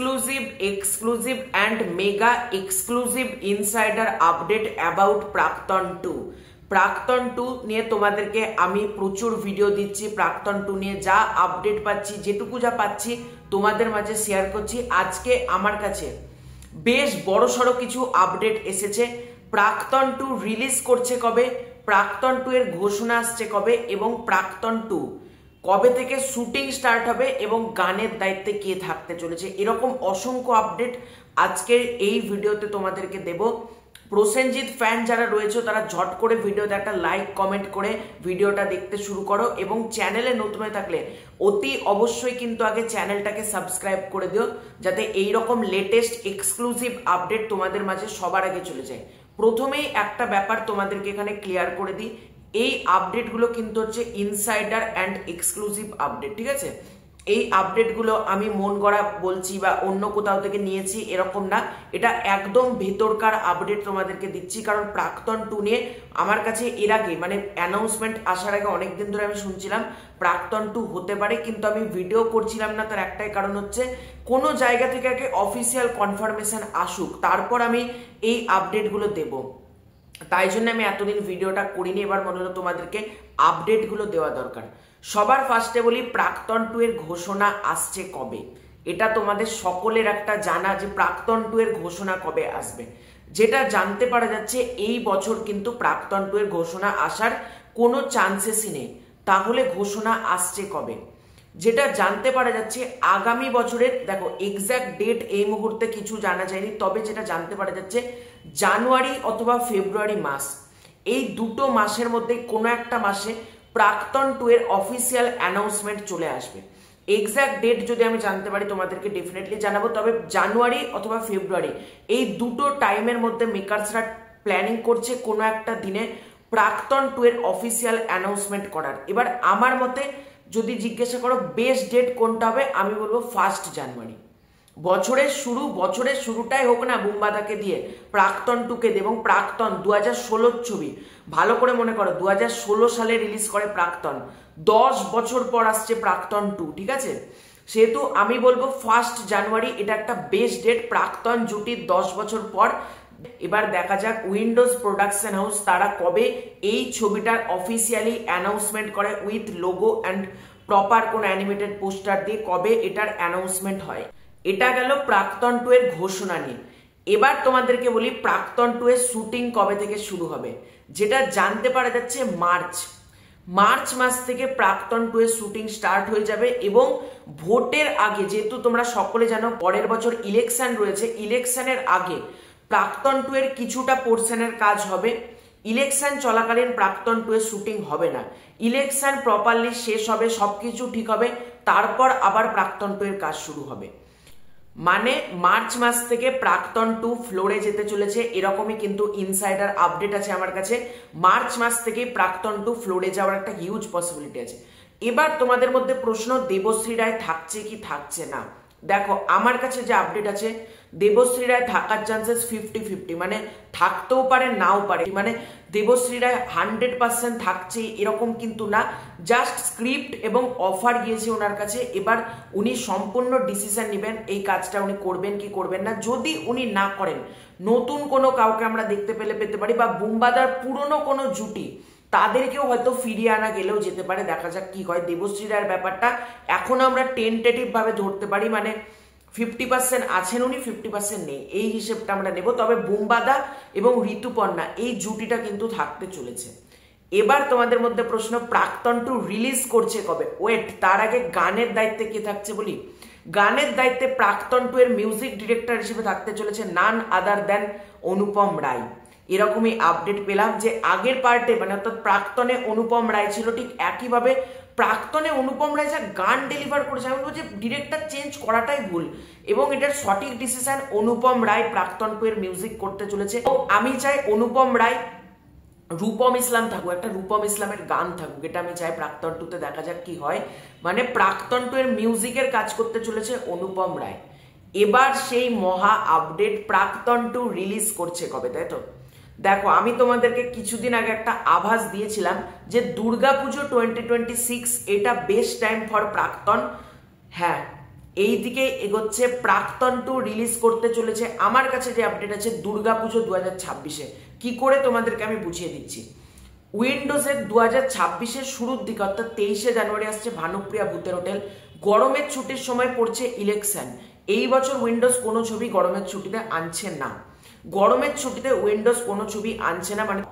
exclusive and mega exclusive insider update about প্রাক্তন 2। প্রাক্তন 2 নিয়ে তোমাদেরকে আমি প্রচুর ভিডিও দিচ্ছি। প্রাক্তন 2 নিয়ে যা আপডেট পাচ্ছি, যেটুকু যা পাচ্ছি তোমাদের মাঝে শেয়ার করছি। আজকে আমার কাছে বেশ বড়সড় কিছু আপডেট এসেছে। প্রাক্তন 2 রিলিজ করছে কবে, প্রাক্তন 2 এর ঘোষণা আসছে কবে, এবং প্রাক্তন 2 কবে থেকে শুটিং স্টার্ট হবে এবং গানের দায়িত্বে কে থাকতে চলেছে, এরকম অসংখ্য আপডেট আজকের এই ভিডিওতে তোমাদেরকে দেব। প্রসেনজিৎ ফ্যান যারা রয়েছে তারা ঝট করে ভিডিওতে একটা লাইক কমেন্ট করে ভিডিওটা দেখতে শুরু করো, এবং চ্যানেলে নতুন হয়ে থাকলে অতি অবশ্যই কিন্তু আগে চ্যানেলটাকে সাবস্ক্রাইব করে দিও, যাতে এইরকম লেটেস্ট এক্সক্লুসিভ আপডেট তোমাদের মাঝে সবার আগে চলে যায়। প্রথমেই একটা ব্যাপার তোমাদেরকে এখানে ক্লিয়ার করে দিই, এই আপডেটগুলো কিন্তু হচ্ছে ইনসাইডার অ্যান্ড এক্সক্লুসিভ আপডেট, ঠিক আছে? এই আপডেটগুলো আমি মন গড়া বলছি বা অন্য কোথাও থেকে নিয়েছি এরকম না, এটা একদম ভেতরকার আপডেট তোমাদেরকে দিচ্ছি। কারণ প্রাক্তন 2 নিয়ে আমার কাছে এর আগে মানে অ্যানাউন্সমেন্ট আসার আগে অনেকদিন ধরে আমি শুনছিলাম প্রাক্তন 2 হতে পারে, কিন্তু আমি ভিডিও করছিলাম না। তার একটাই কারণ হচ্ছে কোনো জায়গা থেকে আগে অফিসিয়াল কনফার্মেশন আসুক, তারপর আমি এই আপডেটগুলো দেব। তাই জন্য আমি এতদিন ভিডিওটা করিনি, এবার মনে হলো তোমাদেরকে আপডেটগুলো দেওয়া দরকার। সবার ফার্স্টে বলি, প্রাক্তন 2 এর ঘোষণা আসছে কবে। এটা তোমাদের সকলের একটা জানা যে প্রাক্তন 2 এর ঘোষণা কবে আসবে। যেটা জানতে পারা যাচ্ছে এই বছর কিন্তু প্রাক্তন 2 এর ঘোষণা আসার কোনো চান্সেসই নেই। তাহলে ঘোষণা আসছে কবে? যেটা জানতে পারা যাচ্ছে আগামী বছরের, দেখো এক্সাক্ট ডেট এই মুহূর্তে কিছু জানা যায়নি, তবে যেটা জানতে পারা যাচ্ছে জানুয়ারি অথবা ফেব্রুয়ারি মাস, এই দুটো মাসের মধ্যে কোনো একটা মাসে প্রাক্তন 2 এর অফিসিয়াল অ্যানাউন্সমেন্ট চলে আসবে। এক্সাক্ট ডেট যদি আমি জানতে পারি তোমাদেরকে ডেফিনেটলি জানাবো, তবে জানুয়ারি অথবা ফেব্রুয়ারি এই দুটো টাইমের মধ্যে মেকার্সরা প্ল্যানিং করছে কোনো একটা দিনে প্রাক্তন 2 এর অফিসিয়াল অ্যানাউন্সমেন্ট করার। এবার আমার মতে যদি জিজ্ঞাসা করো বেস্ট ডেট কোনটা হবে, আমি বলবো 1 জানুয়ারি। বছরের শুরুটাই হোক না বুম্বাদাকে দিয়ে, প্রাক্তন 2 কে দিয়ে, এবং প্রাক্তন 2016 ছবি, ভালো করে মনে করো 2016 সালে রিলিজ করে প্রাক্তন, 10 বছর পর আসছে প্রাক্তন 2, ঠিক আছে? সেহেতু আমি বলবো 1 জানুয়ারি এটা একটা বেস্ট ডেট, প্রাক্তন জুটির 10 বছর পর। এবার দেখা যাক উইন্ডোজ প্রোডাকশন হাউস তারা কবে এই ছবিটার অফিসিয়ালি অ্যানাউন্সমেন্ট করে উইথ লোগো অ্যান্ড প্রপার কোন অ্যানিমেটেড পোস্টার দিয়ে, কবে এটার অ্যানাউন্সমেন্ট হয়। এটা গেল প্রাক্তন 2 এর ঘোষণা নিয়ে। এবার তোমাদেরকে বলি প্রাক্তন 2 এর শুটিং কবে থেকে শুরু হবে। যেটা জানতে পারা যাচ্ছে মার্চ মাস থেকে প্রাক্তন 2 এর শুটিং স্টার্ট হয়ে যাবে, এবং ভোটের আগে, যেহেতু তোমরা সকলে জানো পরের বছর ইলেকশন রয়েছে, ইলেকশনের আগে প্রাক্তন 2 এর কিছুটা পোর্শনের কাজ হবে। ইলেকশন চলাকালীন প্রাক্তন 2 এর শুটিং হবে না, ইলেকশন প্রপারলি শেষ হবে, সবকিছু ঠিক হবে, তারপর আবার প্রাক্তন 2 এর কাজ শুরু হবে। মানে মার্চ মাস থেকে প্রাক্তন 2 ফ্লোরে যেতে চলেছে, এরকমই কিন্তু ইনসাইডার আপডেট আছে আমার কাছে। মার্চ মাস থেকে প্রাক্তন 2 ফ্লোরে যাওয়ার একটা হিউজ পসিবিলিটি আছে। এবার তোমাদের মধ্যে প্রশ্ন, দেবশ্রী রায় থাকছে কি থাকছে না। দেখো আমার কাছে যে আপডেট আছে, দেবশ্রী রায় থাকার চান্সেস 50-50, মানে থাকতেও পারে নাও পারে, মানে দেবশ্রী রায় 100% থাকছে এরকম কিন্তু না, জাস্ট স্ক্রিপ্ট এবং অফার গিয়েছে ওনার কাছে। এবার উনি সম্পূর্ণ ডিসিশন নেবেন এই কাজটা উনি করবেন কি করবেন না। যদি উনি না করেন, নতুন কোনো কাউকে আমরা দেখতে পেতে পারি, বা বুম্বাদার পুরনো কোনো জুটি তাদেরকেও হয়তো ফিরিয়ে আনা গেলেও যেতে পারে। দেখা যাক কি হয়। দেবশ্রী রায়ের ব্যাপারটা এখন আমরা টেন্টেটিভ ভাবে ধরতে পারি, মানে 50% আছেন উনি, 50% নেই, এই হিসেবটা আমরা নেব। তবে বুম্বাদা এবং ঋতুপর্ণা এই জুটিটা কিন্তু থাকতে চলেছে। এবার তোমাদের মধ্যে প্রশ্ন, প্রাক্তন 2 রিলিজ করছে কবে? ওয়েট, তার আগে গানের দায়িত্বে কে থাকছে বলি। গানের দায়িত্বে প্রাক্তন 2 এর মিউজিক ডিরেক্টর হিসেবে থাকতে চলেছে নান আদার দেন অনুপম রায়। এরকমই আপডেট পেলাম যে আগের পার্টে, মানে অর্থাৎ প্রাক্তনে অনুপম রায় ছিল, ঠিক একইভাবে প্রাক্তনে অনুপম রায় যা গান ডেলিভার করেছে, আমি বলছি ডিরেক্টর চেঞ্জ করাটাই ভুল, এবং এটার সঠিক ডিসিশন অনুপম রায় প্রাক্তন 2 এর মিউজিক করতে চলেছে। আমি চাই অনুপম রায়, রূপম ইসলাম থাকুক, একটা রূপম ইসলামের গান থাকুক, এটা আমি চাই প্রাক্তন 2 তে। দেখা যাক কি হয়। মানে প্রাক্তন 2 এর মিউজিকের কাজ করতে চলেছে অনুপম রায়। এবার সেই মহা আপডেট, প্রাক্তন 2 রিলিজ করছে কবে, তাই তো? দেখো আমি তোমাদেরকে কিছুদিন আগে একটা আভাস দিয়েছিলাম যে দুর্গাপুজো 2026 এটা বেস্ট টাইম ফর প্রাক্তন। হ্যাঁ, এইদিকে এগোচ্ছে প্রাক্তন 2 রিলিজ করতে চলেছে। আমার কাছে যে আপডেট আছে দুর্গাপুজো 2026-এ, কি করে তোমাদেরকে আমি বুঝিয়ে দিচ্ছি। উইন্ডোজের 2026-এর শুরুর দিকে অর্থাৎ 23শে জানুয়ারি আসছে ভানুপ্রিয়া ভূতের হোটেল। গরমের ছুটির সময় পড়ছে ইলেকশন। এই বছর উইন্ডোজ কোনো ছবি গরমের ছুটিতে আনছে না। গরমের ছুটিতে উইন্ডোজ কোনো ছবি আনছে না, মানে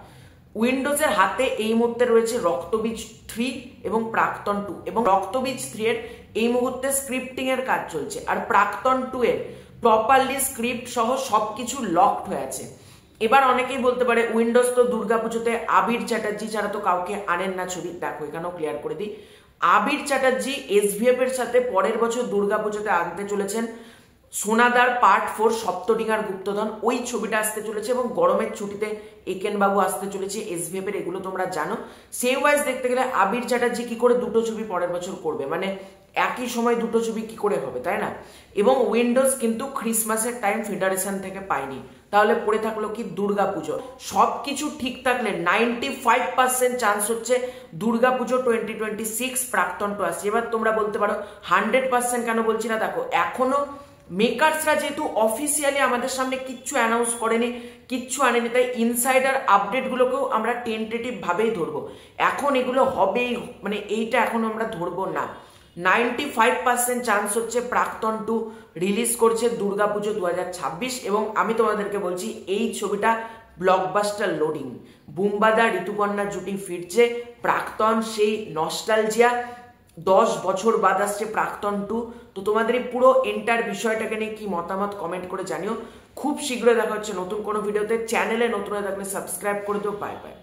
উইন্ডোজের হাতে এই মুহূর্তে রয়েছে রক্তবীজ 3 এবং প্রাক্তন 2, এবং রক্তবীজ 3 এর এই মুহূর্তে স্ক্রিপ্টিং এর কাজ চলছে, আর প্রাক্তন 2 এর প্রপারলি স্ক্রিপ্ট সহ সবকিছু লকড হয়ে আছে। এবার অনেকেই বলতে পারে উইন্ডোজ তো দুর্গাপুজোতে আবির চ্যাটার্জি ছাড়া তো কাউকে আনেন না ছবি। দেখো এখানেও ক্লিয়ার করে দিই, আবির চ্যাটার্জি SVF এর সাথে পরের বছর দুর্গাপুজোতে আনতে চলেছেন সোনাদার পার্ট 4 সপ্তডিঙার গুপ্তধন। ওই ছবিটা আসতে চলেছে, এবং গরমের ছুটিতে একেন বাবু আসতে চলেছে SVF এর, এগুলো তোমরা জানো। সেই ওয়াইজ দেখতে গেলে আবির চ্যাটার্জি কি করে দুটো ছবি পরের বছর করবে, মানে একই সময় দুটো ছবি কি করে হবে, তাই না? এবং উইন্ডোজ কিন্তু ক্রিসমাসের টাইম ফেডারেশন থেকে পায়নি, তাহলে পড়ে থাকলো কি দুর্গাপুজো। সবকিছু ঠিক থাকলে 95% চান্স হচ্ছে দুর্গাপুজো 2026 প্রাক্তন 2 আসছে। এবার তোমরা বলতে পারো 100% কেন বলছি না, দেখো এখনো মেকার্সরা যেহেতু অফিসিয়ালি আমাদের সামনে কিচ্ছু অ্যানাউন্স করেনি, কিচ্ছু আনেনি, তাই ইনসাইডার আপডেটগুলোকেও আমরা টেন্টেটিভ ভাবেই ধরবো। এখন এগুলো হবেই, মানে এইটা এখন আমরা ধরবো না। 95% চান্স হচ্ছে প্রাক্তন 2 রিলিজ করছে দুর্গাপুজো 2026, এবং আমি তোমাদেরকে বলছি এই ছবিটা ব্লকবাস্টার লোডিং। বুম্বাদা ঋতুপর্ণা জুটি ফিরছে, প্রাক্তন সেই নস্টালজিয়া, 10 বছর বাদ আসছে প্রাক্তন 2। তো তোমাদের এই পুরো এন্টার বিষয়টাকে নিয়ে কি মতামত কমেন্ট করে জানিও। খুব শীঘ্রই দেখা হচ্ছে নতুন কোনো ভিডিওতে। চ্যানেলে নতুন হয়ে থাকলে সাবস্ক্রাইব করে দিও। Bye bye.